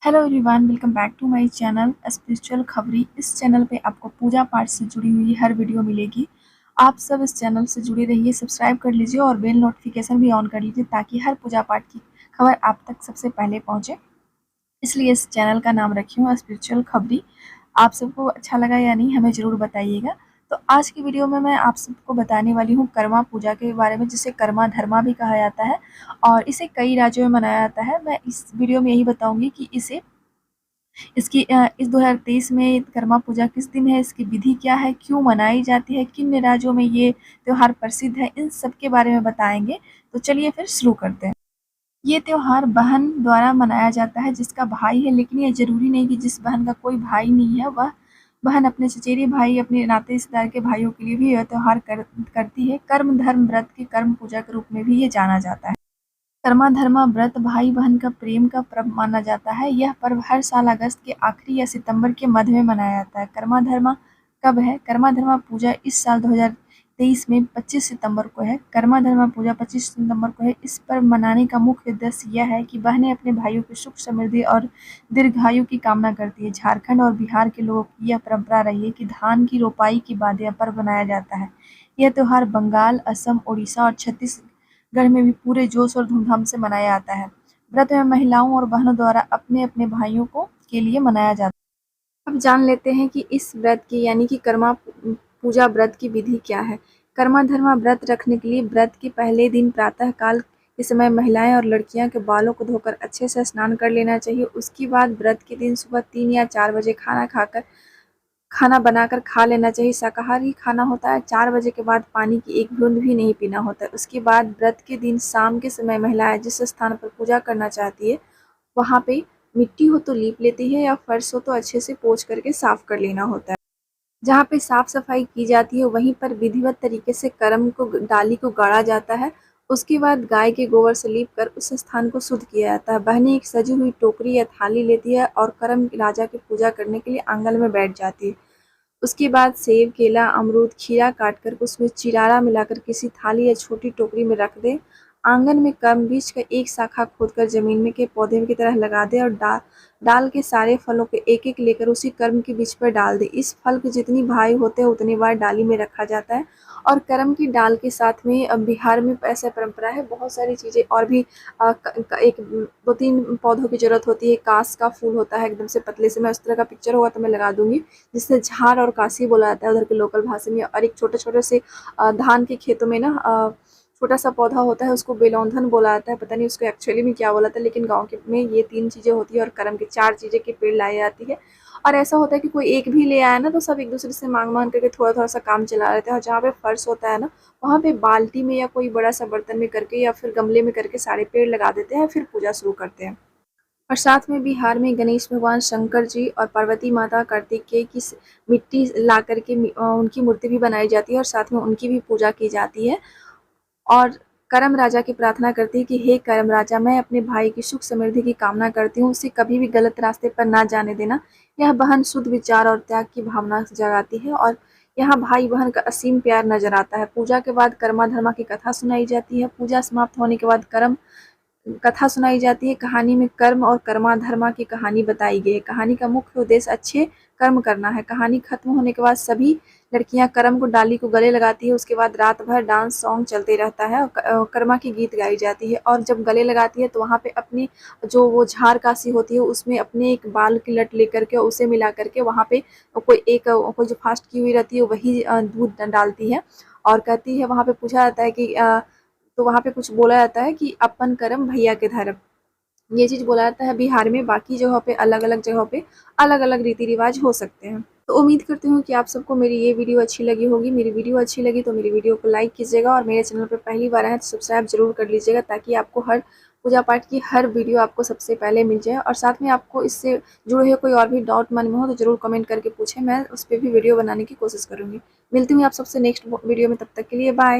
Hello everyone, welcome back to my channel spiritual खबरी। इस channel पे आपको पूजा पाठ से जुड़ी हुई हर वीडियो मिलेगी। आप सब इस चैनल से जुड़े रहिए, सब्सक्राइब कर लीजिए और बेल नोटिफिकेशन भी ऑन कर लीजिए ताकि हर पूजा पाठ की खबर आप तक सबसे पहले पहुंचे। इसलिए इस चैनल का नाम रखी हूँ स्पिरिचुअल खबरी। आप सबको अच्छा लगा या नहीं हमें ज़रूर बताइएगा। तो आज की वीडियो में मैं आप सबको बताने वाली हूँ कर्मा पूजा के बारे में, जिसे कर्मा धर्मा भी कहा जाता है और इसे कई राज्यों में मनाया जाता है। मैं इस वीडियो में यही बताऊंगी कि इस 2023 में कर्मा पूजा किस दिन है, इसकी विधि क्या है, क्यों मनाई जाती है, किन राज्यों में ये त्योहार प्रसिद्ध है, इन सब के बारे में बताएंगे। तो चलिए फिर शुरू करते हैं। ये त्योहार बहन द्वारा मनाया जाता है जिसका भाई है, लेकिन ये जरूरी नहीं कि जिस बहन का कोई भाई नहीं है वह बहन अपने चचेरे भाई, अपने नाते रिश्तेदार के भाइयों के लिए भी यह त्योहार करती है। कर्म धर्म व्रत के कर्म पूजा के रूप में भी ये जाना जाता है। कर्मा धर्मा व्रत भाई-बहन का प्रेम का पर्व माना जाता है। यह पर्व हर साल अगस्त के आखिरी या सितंबर के मध्य में मनाया जाता है। कर्मा धर्मा कब है? कर्मा धर्मा पूजा इस साल 2023 में 25 सितंबर को है। कर्मा धर्मा पूजा 25 सितंबर को है। इस पर्व मनाने का मुख्य उद्देश्य यह है कि बहनें अपने भाइयों की सुख समृद्धि और दीर्घायु की कामना करती है। झारखंड और बिहार के लोगों की यह परंपरा रही है कि धान की रोपाई के बाद यह पर्व मनाया जाता है। यह त्योहार बंगाल, असम, ओडिशा और छत्तीसगढ़ में भी पूरे जोश और धूमधाम से मनाया जाता है। व्रत में महिलाओं और बहनों द्वारा अपने अपने भाइयों को के लिए मनाया जाता है। अब जान लेते हैं कि इस व्रत की यानी कि कर्मा पूजा व्रत की विधि क्या है। कर्मा धर्मा व्रत रखने के लिए व्रत के पहले दिन प्रातः काल के समय महिलाएं और लड़कियां के बालों को धोकर अच्छे से स्नान कर लेना चाहिए। उसके बाद व्रत के दिन सुबह 3 या 4 बजे खाना बनाकर खा लेना चाहिए। शाकाहारी खाना होता है। 4 बजे के बाद पानी की एक बूंद भी नहीं पीना होता है। उसके बाद व्रत के दिन शाम के समय महिलाएं जिस स्थान पर पूजा करना चाहती है वहाँ पे मिट्टी हो तो लीप लेती है या फर्श हो तो अच्छे से पोंछ करके साफ कर लेना होता है। जहाँ पे साफ सफाई की जाती है वहीं पर विधिवत तरीके से डाली को गाड़ा जाता है। उसके बाद गाय के गोबर से लीप कर उस स्थान को शुद्ध किया जाता है। बहनें एक सजी हुई टोकरी या थाली लेती है और करम राजा की पूजा करने के लिए आंगन में बैठ जाती है। उसके बाद सेब, केला, अमरूद, खीरा काटकर उसमें चिरारा मिलाकर किसी थाली या छोटी टोकरी में रख दें। आंगन में कर्म बीज का एक शाखा खोदकर जमीन में के पौधे की तरह लगा दें और डाल के सारे फलों के एक-एक लेकर उसी कर्म के बीज पर डाल दें। इस फल के जितनी भाई होते हैं उतनी बार डाली में रखा जाता है। और कर्म की डाल के साथ में बिहार में ऐसा परंपरा है, बहुत सारी चीज़ें और भी एक 2-3 पौधों की जरूरत होती है। कास का फूल होता है एकदम से पतले से, मैं उस तरह का पिक्चर होगा तो मैं लगा दूंगी, जिससे झाड़ और कासी बोला जाता है उधर के लोकल भाषा में। और एक छोटे-छोटे से धान के खेतों में ना छोटा सा पौधा होता है, उसको बेलौंधन बोला जाता है। पता नहीं उसको एक्चुअली में क्या बोला था, लेकिन गाँव के में ये 3 चीज़ें होती है और कर्म की 4 चीज़ें के पेड़ लाई जाती है। और ऐसा होता है कि कोई एक भी ले आया ना तो सब एक दूसरे से मांग करके थोड़ा-थोड़ा सा काम चला लेते हैं। और जहाँ पे फर्श होता है ना वहाँ पे बाल्टी में या कोई बड़ा सा बर्तन में करके या फिर गमले में करके सारे पेड़ लगा देते हैं, फिर पूजा शुरू करते हैं। और साथ में बिहार में गणेश भगवान, शंकर जी और पार्वती माता, कार्तिकेय की मिट्टी ला करके उनकी मूर्ति भी बनाई जाती है और साथ में उनकी भी पूजा की जाती है। और करम राजा की प्रार्थना करती है कि हे करम राजा, मैं अपने भाई की सुख समृद्धि की कामना करती हूँ, उसे कभी भी गलत रास्ते पर ना जाने देना। यह बहन शुद्ध विचार और त्याग की भावना जगाती है और यहाँ भाई बहन का असीम प्यार नजर आता है। पूजा के बाद कर्मा धर्मा की कथा सुनाई जाती है। पूजा समाप्त होने के बाद कर्म कथा सुनाई जाती है। कहानी में कर्म और कर्मा धर्मा की कहानी बताई गई है। कहानी का मुख्य उद्देश्य अच्छे कर्म करना है। कहानी खत्म होने के बाद सभी लड़कियां कर्म को डाली को गले लगाती है। उसके बाद रात भर डांस सॉन्ग चलते रहता है और कर्मा की गीत गाई जाती है। और जब गले लगाती है तो वहाँ पे अपनी जो वो झाड़ कासी होती है उसमें अपने एक बाल की लट लेकर के उसे मिला करके वहाँ पे कोई जो फास्ट की हुई रहती है वही दूध डालती है और कहती है, वहाँ पे पूछा जाता है कि तो वहाँ पे कुछ बोला जाता है कि अपन कर्म भैया के धर्म, ये चीज़ बोला जाता है बिहार में। बाकी जगहों पे अलग-अलग जगहों पे अलग-अलग रीति रिवाज हो सकते हैं। तो उम्मीद करती हूँ कि आप सबको मेरी ये वीडियो अच्छी लगी होगी। मेरी वीडियो अच्छी लगी तो मेरी वीडियो को लाइक कीजिएगा और मेरे चैनल पर पहली बार आए तो सब्सक्राइब जरूर कर लीजिएगा ताकि आपको हर पूजा पाठ की हर वीडियो आपको सबसे पहले मिल जाए। और साथ में आपको इससे जुड़े हुए कोई और भी डाउट मन में हो तो ज़रूर कमेंट करके पूछें, मैं उस पर भी वीडियो बनाने की कोशिश करूँगी। मिलती हूँ आप सबसे नेक्स्ट वीडियो में, तब तक के लिए बाय।